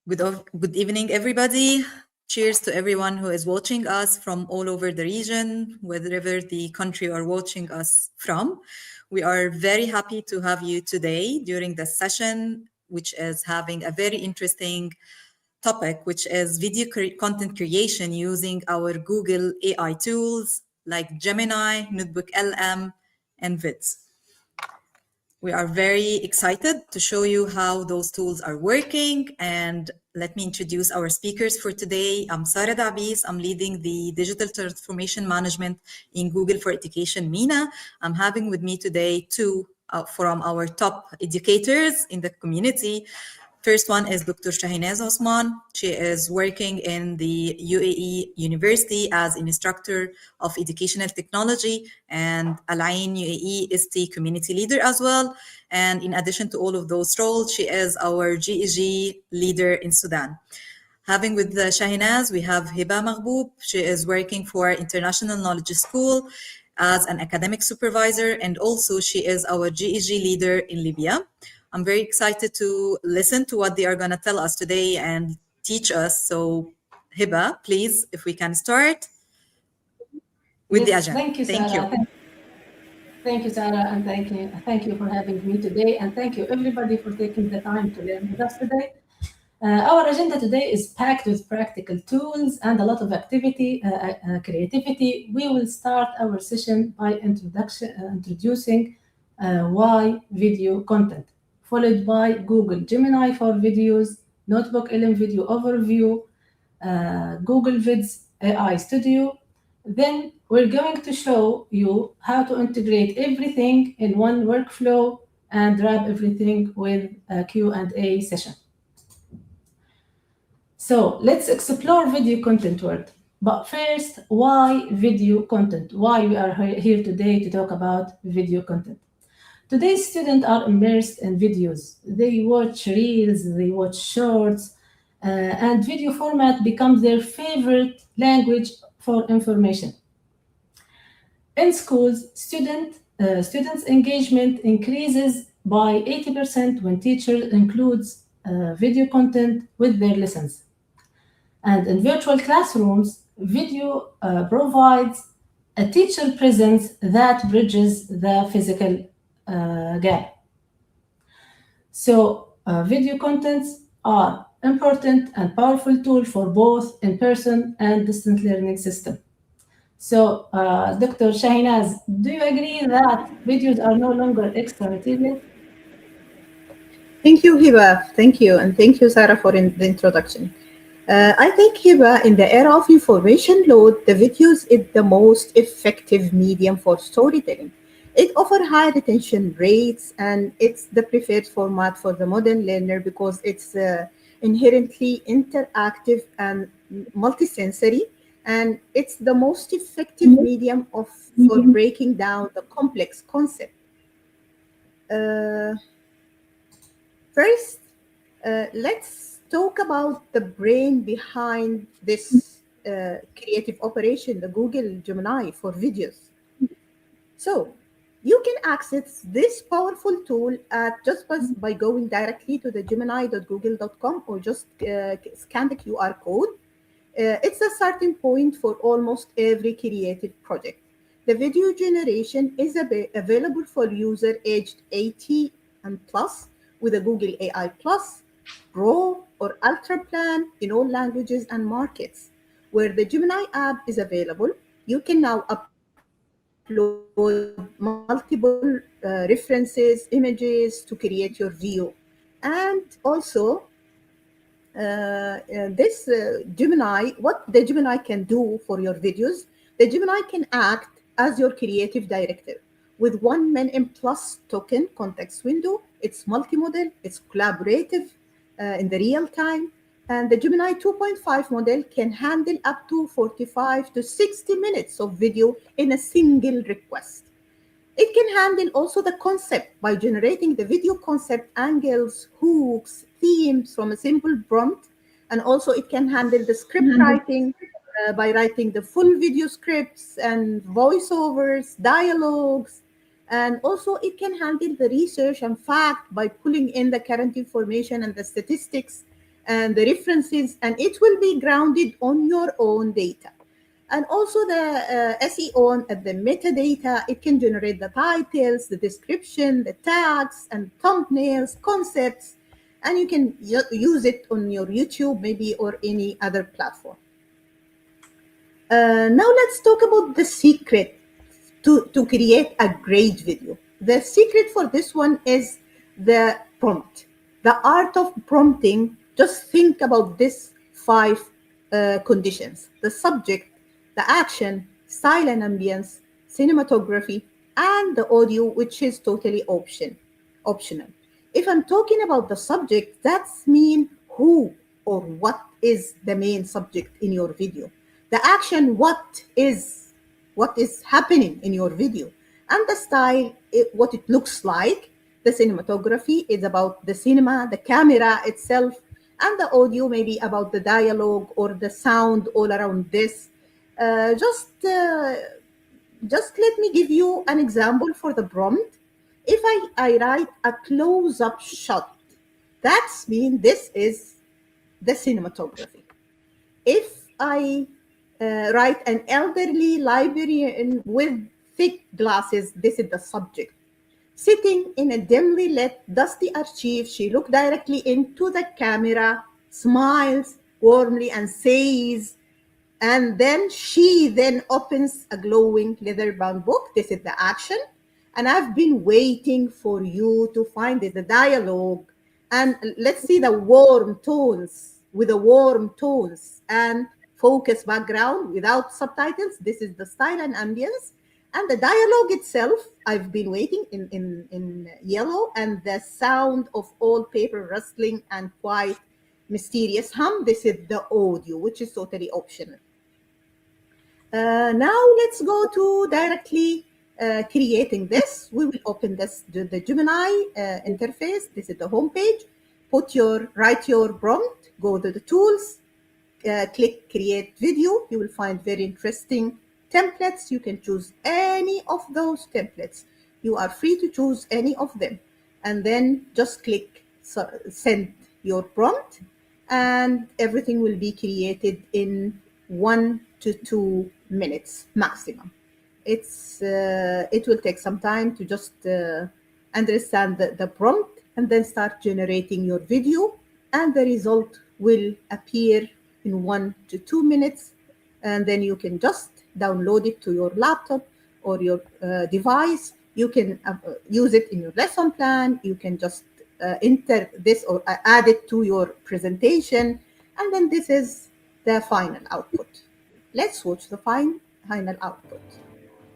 Good evening, everybody. Cheers to everyone who is watching us from all over the region, wherever the country you are watching us from. We are very happy to have you today during the session, which is having a very interesting topic, which is content creation using our Google AI tools like Gemini, NotebookLM, and Vids. We are very excited to show you how those tools are working. And let me introduce our speakers for today. I'm Sara Dabis. I'm leading the Digital Transformation Management in Google for Education, MENA. I'm having with me today two from our top educators in the community. First one is Dr. Shahinaz Osman. She is working in the UAE University as an instructor of educational technology, and Alain UAE is the community leader as well. And in addition to all of those roles, she is our GEG leader in Sudan. Having with Shahinaz, we have Hiba Maghboub. She is working for International Knowledge School as an academic supervisor, and also she is our GEG leader in Libya. I'm very excited to listen to what they are going to tell us today and teach us. So, Hiba, please, if we can start with the Yes, agenda. thank you, Thank Sarah. you. Thank you, Sarah, and thank you for having me today, and thank you everybody for taking the time to learn with us today. Our agenda today is packed with practical tools and a lot of creativity. We will start our session by introducing why video content, followed by Google Gemini for videos, NotebookLM video overview, Google Vids AI Studio. Then we're going to show you how to integrate everything in one workflow and wrap everything with a Q&A session. So let's explore video content world. But first, why video content? Why we are here today to talk about video content? Today's students are immersed in videos. They watch reels, they watch shorts, and video format becomes their favorite language for information. In schools, students' engagement increases by 80% when teacher includes video content with their lessons. And in virtual classrooms, video provides a teacher presence that bridges the physical gap. So video contents are important and powerful tool for both in-person and distant learning system. So, Dr. Shahinaz, do you agree that videos are no longer extra material? Thank you, Hiba. Thank you. And thank you, Sarah, for the introduction. I think, Hiba, in the era of information load, the videos is the most effective medium for storytelling. It offers high retention rates and it's the preferred format for the modern learner because it's inherently interactive and multisensory. And it's the most effective medium for breaking down the complex concept. Uh, First, let's talk about the brain behind this creative operation, the Google Gemini for videos. So you can access this powerful tool by going directly to the gemini.google.com or just scan the QR code. It's a starting point for almost every creative project. The video generation is available for user aged 80 and plus with a Google AI Plus, Pro, or Ultra plan in all languages and markets. Where the Gemini app is available, you can now upload multiple references, images to create your video. And also, Gemini, what the Gemini can do for your videos, the Gemini can act as your creative director with 1 million plus token context window. It's multimodal, it's collaborative in the real time. And the Gemini 2.5 model can handle up to 45 to 60 minutes of video in a single request. It can handle also the concept by generating the video concept angles, hooks, themes from a simple prompt. And also it can handle the script writing by writing the full video scripts and voiceovers, dialogues. And also it can handle the research and fact by pulling in the current information and the statistics. and the references, and it will be grounded on your own data. And also the SEO at the metadata, it can generate the titles, the description, the tags, and thumbnails, concepts, and you can use it on your YouTube maybe or any other platform. Now let's talk about the secret to create a great video. The secret for this one is the prompt. The art of prompting, just think about these 5 conditions: the subject, the action, style and ambience, cinematography, and the audio, which is totally optional. If I'm talking about the subject, that's mean who or what is the main subject in your video. The action, what is happening in your video. And the style, what it looks like. The cinematography is about the cinema, the camera itself, and the audio maybe about the dialogue or the sound all around this. Just let me give you an example for the prompt. If I write a close-up shot, that's mean this is the cinematography. If I write an elderly librarian with thick glasses, this is the subject. Sitting in a dimly lit, dusty archive, she looked directly into the camera, smiles warmly, and says, and then she then opens a glowing leather-bound book. This is the action. And I've been waiting for you to find it, the dialogue. And let's see the warm tones, with the warm tones and focus background without subtitles. This is the style and ambience. And the dialogue itself, I've been waiting in yellow, and the sound of all paper rustling and quite mysterious hum. This is the audio, which is totally optional. Now let's go to directly creating this. We will open the Gemini interface. This is the home page. Write your prompt, go to the tools, click create video. You will find very interesting templates. You can choose any of those templates. You are free to choose any of them. And then just click send your prompt, and everything will be created in 1 to 2 minutes maximum. It will take some time to just understand the prompt, and then start generating your video, and the result will appear in 1 to 2 minutes, and then you can just download it to your laptop or your device. You can use it in your lesson plan. You can just enter this or add it to your presentation, and then this is the final output. Let's watch the final output.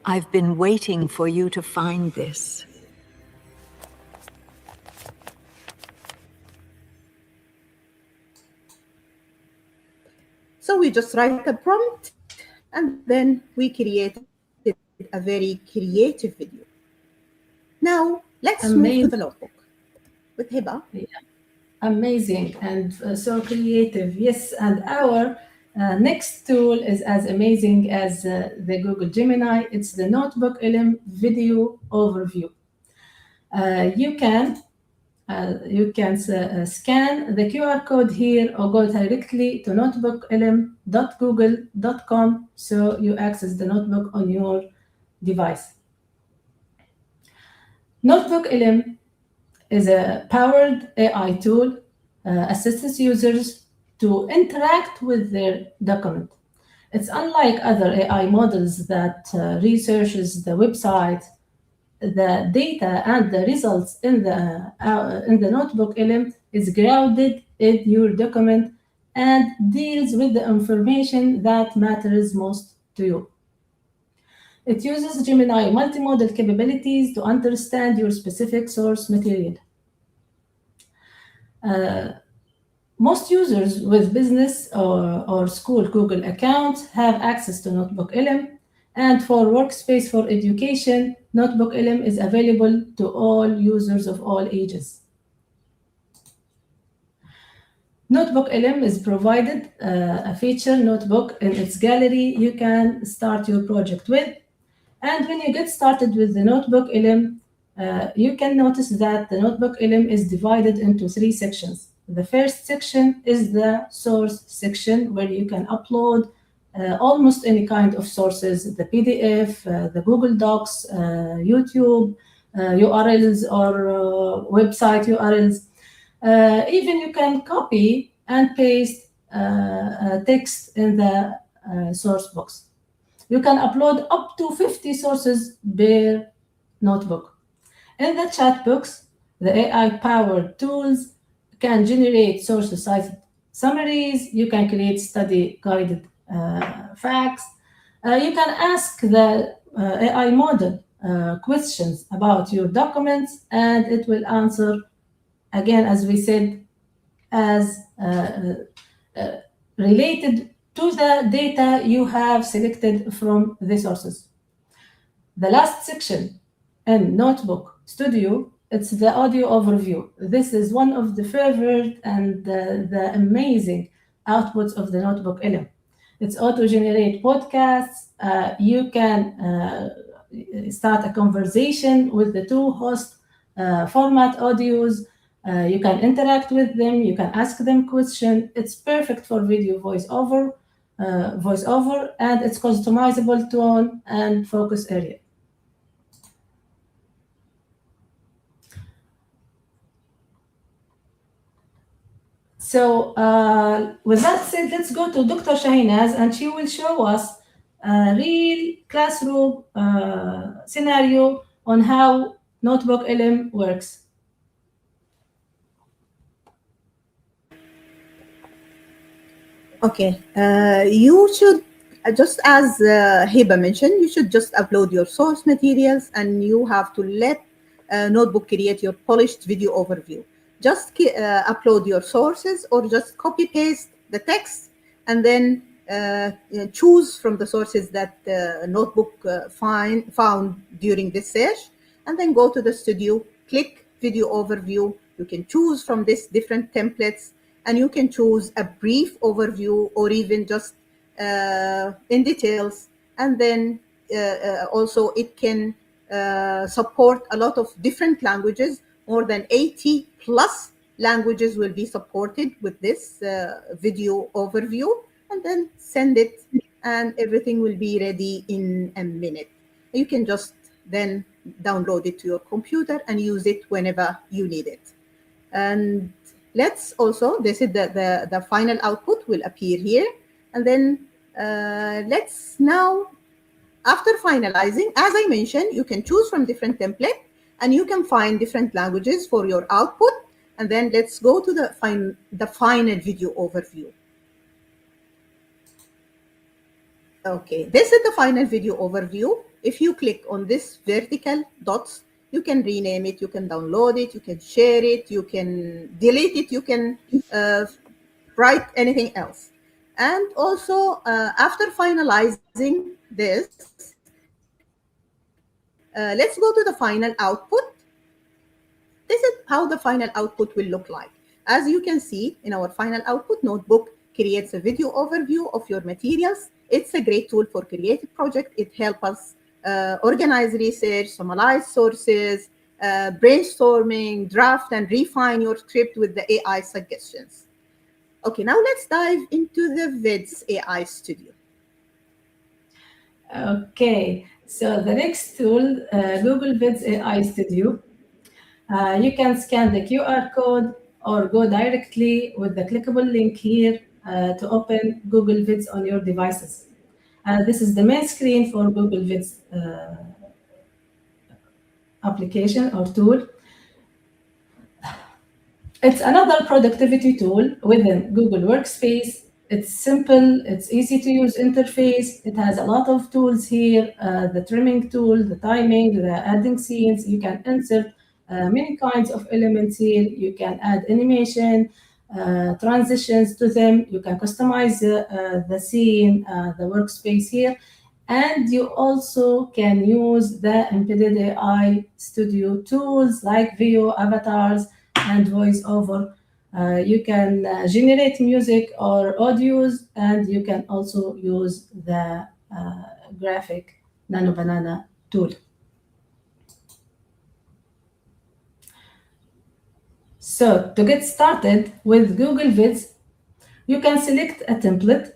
I've been waiting for you to find this. So we just write a prompt, and then we created a very creative video. Now let's move to the notebook with Hiba. Yeah. Amazing and so creative. Yes, and our next tool is as amazing as the Google Gemini. It's the NotebookLM video overview. You can scan the QR code here or go directly to notebooklm.google.com so you access the notebook on your device. NotebookLM is a powered AI tool, assists users to interact with their document. It's unlike other AI models that researches the website, the data and the results in the NotebookLM is grounded in your document and deals with the information that matters most to you. It uses Gemini multimodal capabilities to understand your specific source material. Most users with business or school Google accounts have access to NotebookLM, and for Workspace for Education, NotebookLM is available to all users of all ages. NotebookLM is provided a feature notebook in its gallery you can start your project with. And when you get started with the NotebookLM, you can notice that the NotebookLM is divided into 3 sections. The first section is the source section where you can upload almost any kind of sources, the PDF, the Google Docs, YouTube URLs or website URLs. Even you can copy and paste text in the source box. You can upload up to 50 sources per notebook. In the chat box, the AI-powered tools can generate source-sized summaries. You can create study-guided facts. You can ask the AI model questions about your documents, and it will answer, again, as we said, as related to the data you have selected from the sources. The last section in Notebook Studio, it's the audio overview. This is one of the favorite and the amazing outputs of the NotebookLM. It's auto-generate podcasts. You can start a conversation with the two host format audios. You can interact with them. You can ask them questions. It's perfect for video voiceover, and it's customizable tone and focus area. So with that said, let's go to Dr. Shahinaz, and she will show us a real classroom scenario on how NotebookLM works. Okay, you should, just as Hiba mentioned, you should just upload your source materials and you have to let Notebook create your polished video overview. Just upload your sources or just copy paste the text and then choose from the sources that Notebook found during this search, and then go to the studio, click video overview. You can choose from this different templates, and you can choose a brief overview or even just in details. And then also it can support a lot of different languages. More than 80 plus languages will be supported with this video overview, and then send it and everything will be ready in a minute. You can just then download it to your computer and use it whenever you need it. And let's also, this is the final output will appear here. And then let's now, after finalizing, as I mentioned, you can choose from different templates and you can find different languages for your output. And then let's go to the final video overview. Okay, this is the final video overview. If you click on this vertical dots, you can rename it, you can download it, you can share it, you can delete it, you can write anything else. And also, after finalizing this, let's go to the final output. This is how the final output will look like. As you can see in our final output, Notebook creates a video overview of your materials. It's a great tool for creative project. It helps us organize research, summarize sources, brainstorming, draft, and refine your script with the AI suggestions. Okay, now let's dive into the Vids AI Studio. Okay, so the next tool, Google Vids AI Studio. You can scan the QR code or go directly with the clickable link here to open Google Vids on your devices. This is the main screen for Google Vids application or tool. It's another productivity tool within Google Workspace. It's simple, it's easy to use interface. It has a lot of tools here, the trimming tool, the timing, the adding scenes. You can insert many kinds of elements here. You can add animation, transitions to them. You can customize the scene, the workspace here. And you also can use the embedded AI studio tools like video, avatars, and voiceover. You can generate music or audios, and you can also use the graphic Nano Banana tool. So to get started with Google Vids, you can select a template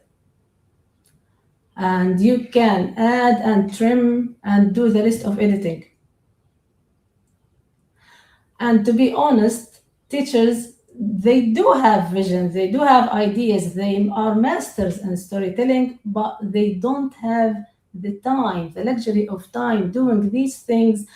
and you can add and trim and do the rest of editing. And to be honest, teachers, they do have vision, they do have ideas, they are masters in storytelling, but they don't have the time, the luxury of time doing these things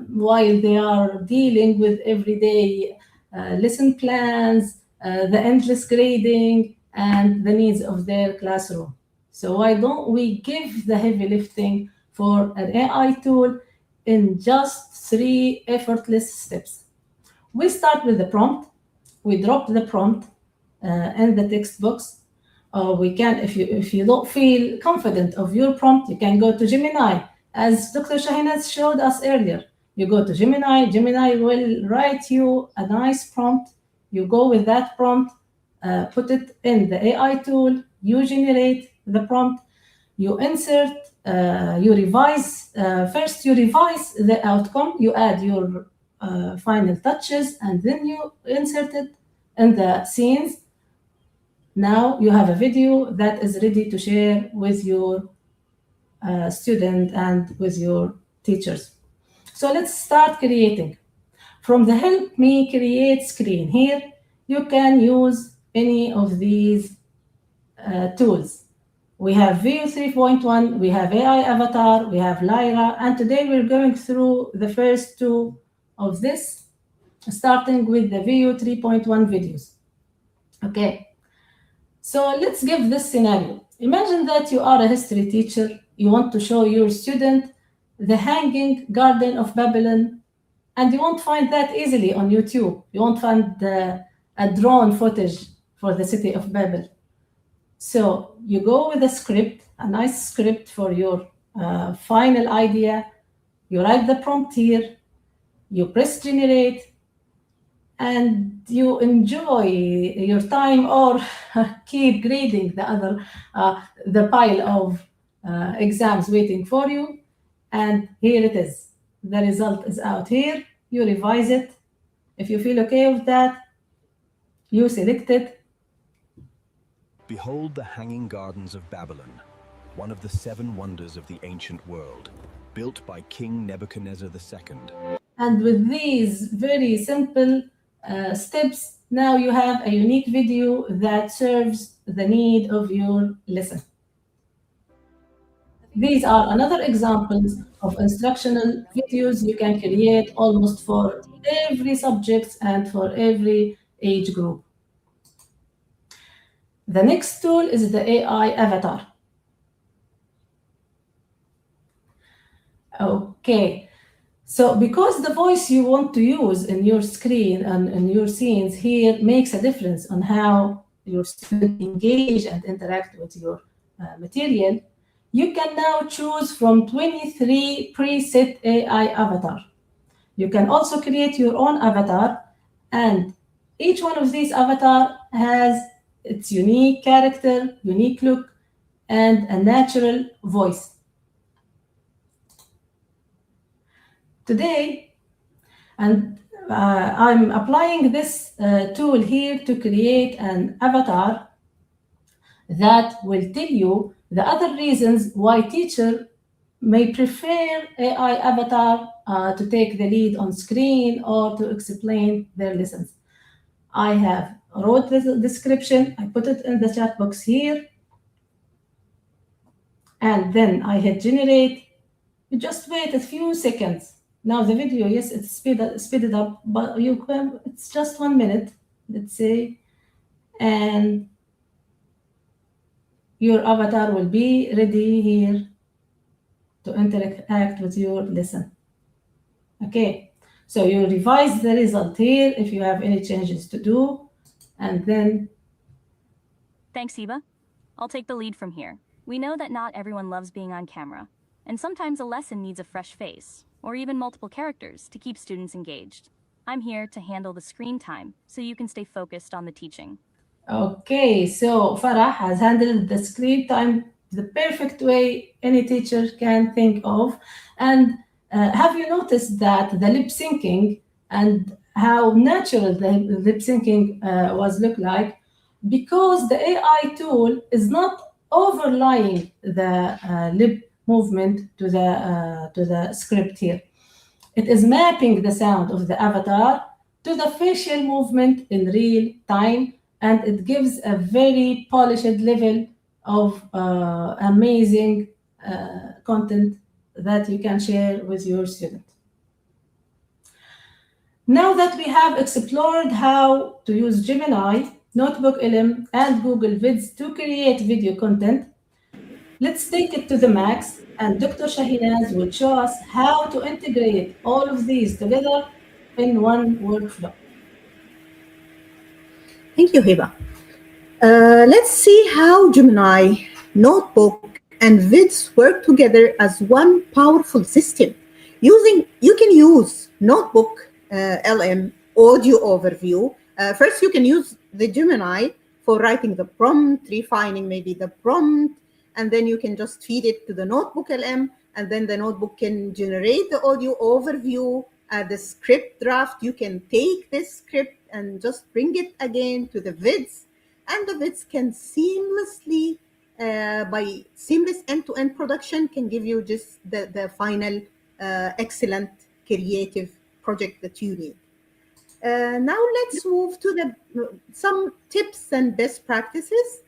while they are dealing with everyday lesson plans, the endless grading, and the needs of their classroom. So why don't we give the heavy lifting for an AI tool in just 3 effortless steps? We start with the prompt. We drop the prompt in the text box. Or we can, if you don't feel confident of your prompt, you can go to Gemini, as Dr. Shaheen has showed us earlier. You go to Gemini. Gemini will write you a nice prompt. You go with that prompt, put it in the AI tool. You generate the prompt. You insert, you revise. First, you revise the outcome. You add your final touches, and then you insert it in the scenes. Now you have a video that is ready to share with your student and with your teachers. So let's start creating. From the Help Me Create screen here, you can use any of these tools. We have View 3.1, we have AI Avatar, we have Lyra, and today we're going through the first two of this, starting with the View 3.1 videos. Okay, so let's give this scenario. Imagine that you are a history teacher. You want to show your student the Hanging Garden of Babylon, and you won't find that easily on YouTube. You won't find a drone footage for the city of Babel. So you go with a script, a nice script for your final idea. You write the prompt here, you press generate, and you enjoy your time, or keep grading the other, the pile of exams waiting for you. And here it is. The result is out here. You revise it. If you feel okay with that, you select it. Behold the Hanging Gardens of Babylon, one of the 7 wonders of the ancient world, built by King Nebuchadnezzar II. And with these very simple steps, now you have a unique video that serves the need of your lesson. These are another examples of instructional videos you can create almost for every subject and for every age group. The next tool is the AI Avatar. Okay, so because the voice you want to use in your screen and in your scenes here makes a difference on how your students engage and interact with your material, you can now choose from 23 preset AI avatar. You can also create your own avatar, and each one of these avatar has its unique character, unique look, and a natural voice. Today, and I'm applying this tool here to create an avatar that will tell you the other reasons why teacher may prefer AI avatar to take the lead on screen or to explain their lessons. I have wrote the description, I put it in the chat box here, and then I hit generate. You just wait a few seconds. Now the video, yes, it's speeded up, but you can, it's just 1 minute, let's say, and your avatar will be ready here to interact with your lesson. Okay, so you revise the result here if you have any changes to do, and then... Thanks, Hiba. I'll take the lead from here. We know that not everyone loves being on camera, and sometimes a lesson needs a fresh face, or even multiple characters to keep students engaged. I'm here to handle the screen time so you can stay focused on the teaching. Okay, so Farah has handled the screen time the perfect way any teacher can think of. And have you noticed that the lip syncing and how natural the lip syncing was look like, because the AI tool is not overlying the lip movement to the script here. It is mapping the sound of the avatar to the facial movement in real time, and it gives a very polished level of amazing content that you can share with your student. Now that we have explored how to use Gemini, NotebookLM, and Google Vids to create video content, let's take it to the max, and Dr. Shahinaz will show us how to integrate all of these together in one workflow. Thank you, Hiba. Let's see how Gemini, Notebook, and Vids work together as one powerful system. You can use Notebook LM audio overview. First, you can use the Gemini for writing the prompt, refining maybe the prompt, and then you can just feed it to the Notebook LM, and then the Notebook can generate the audio overview, the script draft. You can take this script and just bring it again to the Vids, and the Vids can seamlessly, by seamless end-to-end production, can give you just the final excellent creative project that you need. Now let's move to some tips and best practices.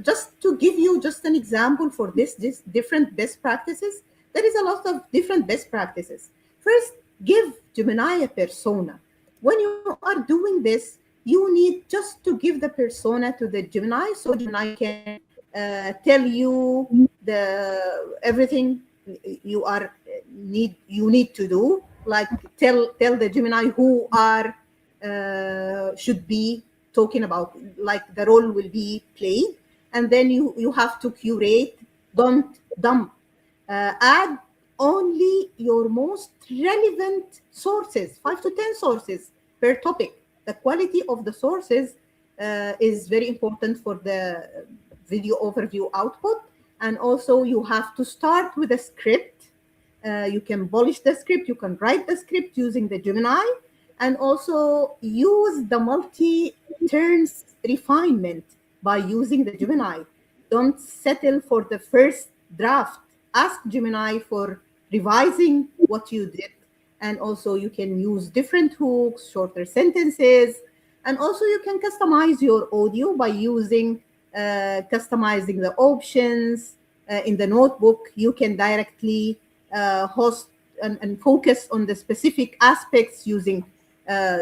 Just to give you just an example for this different best practices, there is a lot of different best practices. First, give Gemini a persona. When you are doing this, you need just to give the persona to the Gemini, so Gemini can tell you everything you need to do. Like tell the Gemini who should be talking about, like the role will be played, and then you have to curate. Don't dump. Add only your most relevant sources, 5 to 10 sources per topic. The quality of the sources is very important for the video overview output. And also you have to start with a script. You can polish the script, you can write the script using the Gemini, and also use the multi-turns refinement by using the Gemini. Don't settle for the first draft. Ask Gemini for revising what you did. And also you can use different hooks, shorter sentences, and also you can customize your audio by using customizing the options. In the Notebook, you can directly host and focus on the specific aspects using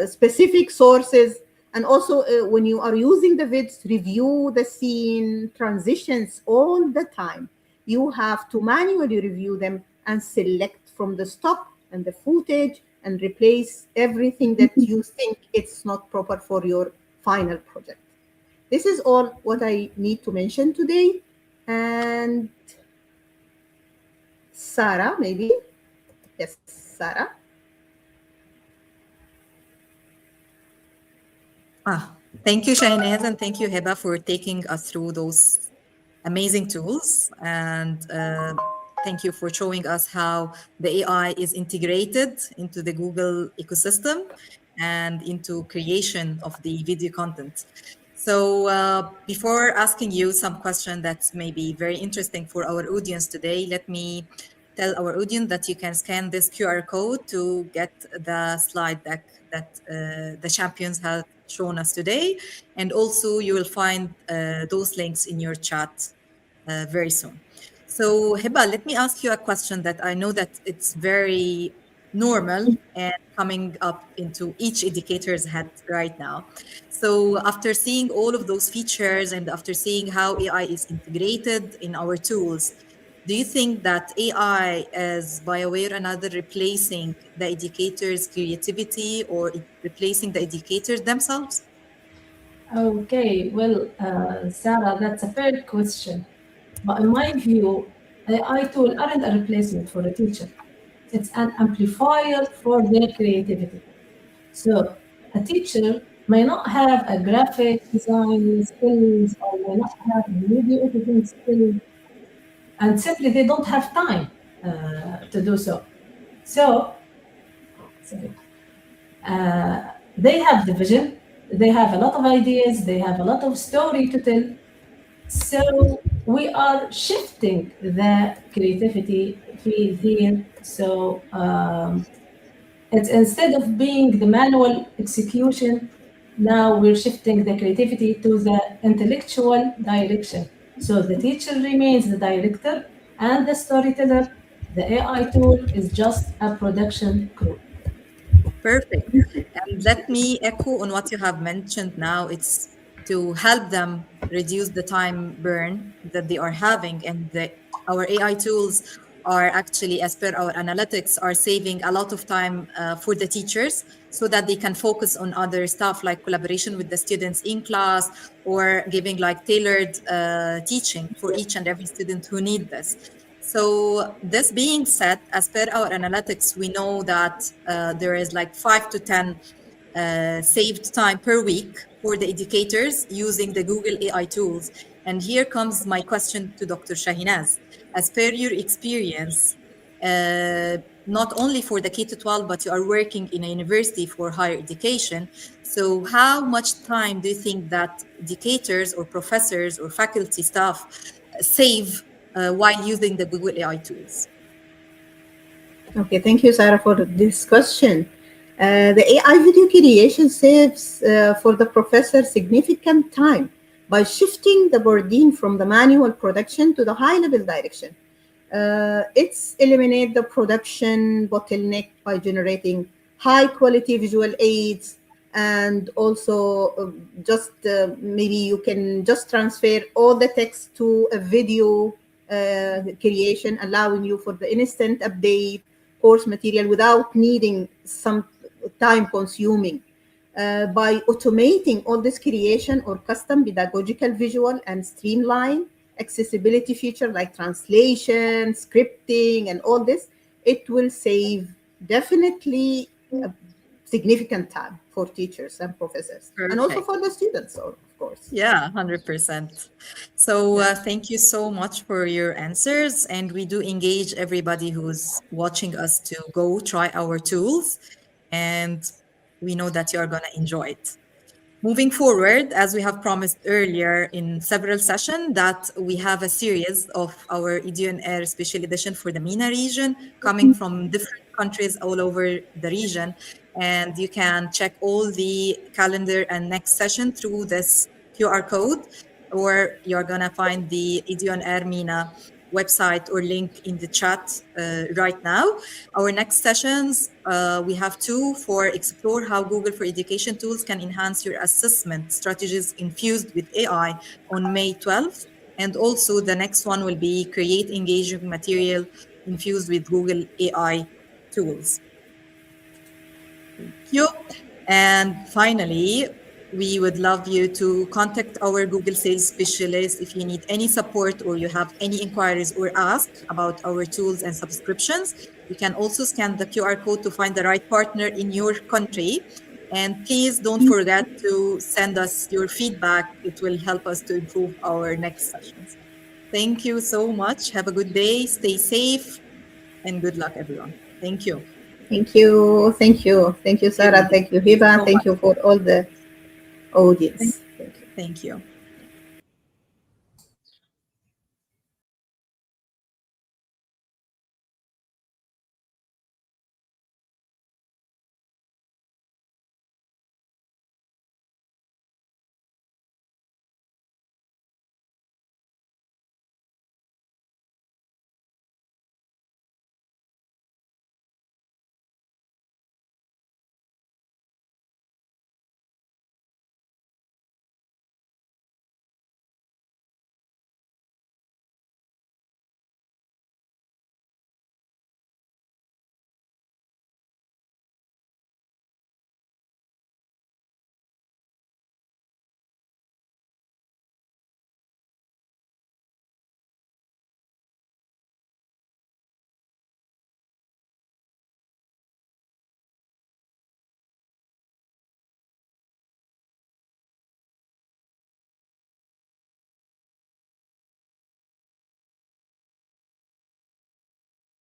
specific sources. And also when you are using the Vids, review the scene transitions all the time. You have to manually review them and select from the stock and the footage and replace everything that you think it's not proper for your final project. This is all what I need to mention today. And Sarah, maybe? Yes, Sarah. Thank you, Shahinaz, and thank you, Heba, for taking us through those amazing tools. And thank you for showing us how the AI is integrated into the Google ecosystem and into creation of the video content. So before asking you some question that's maybe very interesting for our audience today, let me tell our audience that you can scan this QR code to get the slide deck that the champions have shown us today. And also you will find those links in your chat very soon. So Hiba, let me ask you a question that I know that it's very normal and coming up into each educator's head right now. So after seeing all of those features and after seeing how AI is integrated in our tools, do you think that AI is by a way or another replacing the educators' creativity or replacing the educators themselves? Okay, well, Sarah, that's a fair question. But in my view, AI tools aren't a replacement for a teacher. It's an amplifier for their creativity. So a teacher may not have a graphic design skills or may not have video editing skills, and simply they don't have time to do so. So, sorry. They have the vision, they have a lot of ideas, they have a lot of story to tell. So we are shifting the creativity field here. So it's instead of being the manual execution, now we're shifting the creativity to the intellectual direction. So the teacher remains the director and the storyteller. The AI tool is just a production crew. Perfect. And let me echo on what you have mentioned now. It's to help them reduce the time burn that they are having. And our AI tools are actually, as per our analytics, are saving a lot of time for the teachers so that they can focus on other stuff like collaboration with the students in class or giving like tailored teaching for each and every student who need this. So this being said, as per our analytics, we know that there is like 5 to 10 saved time per week for the educators using the Google AI tools. And here comes my question to Dr. Shahinaz. As per your experience, uh, not only for the K to 12, but you are working in a university for higher education. So, how much time do you think that educators or professors or faculty staff save while using the Google AI tools? Okay, thank you, Sarah, for this question. The AI video creation saves for the professor significant time by shifting the burden from the manual production to the high-level direction. It's eliminate the production bottleneck by generating high-quality visual aids, and also just maybe you can just transfer all the text to a video creation, allowing you for the instant update course material without needing some time consuming. By automating all this creation or custom pedagogical visual and streamline accessibility feature like translation, scripting, and all this, it will save definitely a significant time for teachers and professors, and also Perfect. for the students, of course. Yeah, 100%. So Yeah. thank you so much for your answers. And we do engage everybody who's watching us to go try our tools. And we know that you're going to enjoy it. Moving forward, as we have promised earlier in several sessions, that we have a series of our Idio and Air special edition for the MENA region coming from different countries all over the region. And you can check all the calendar and next session through this QR code, or you're going to find the Idio and Air MENA website or link in the chat right now. Our next sessions, we have two for explore how Google for Education tools can enhance your assessment strategies infused with AI on May 12th. And also the next one will be create engaging material infused with Google AI tools. Thank you. And finally, we would love you to contact our Google Sales Specialist if you need any support or you have any inquiries or ask about our tools and subscriptions. You can also scan the QR code to find the right partner in your country. And please don't forget to send us your feedback. It will help us to improve our next sessions. Thank you so much. Have a good day. Stay safe and good luck, everyone. Thank you. Thank you. Thank you. Thank you, Thank Sarah. you Thank you, Hiba. so Thank much. you for all the audience. Thank you. Thank you.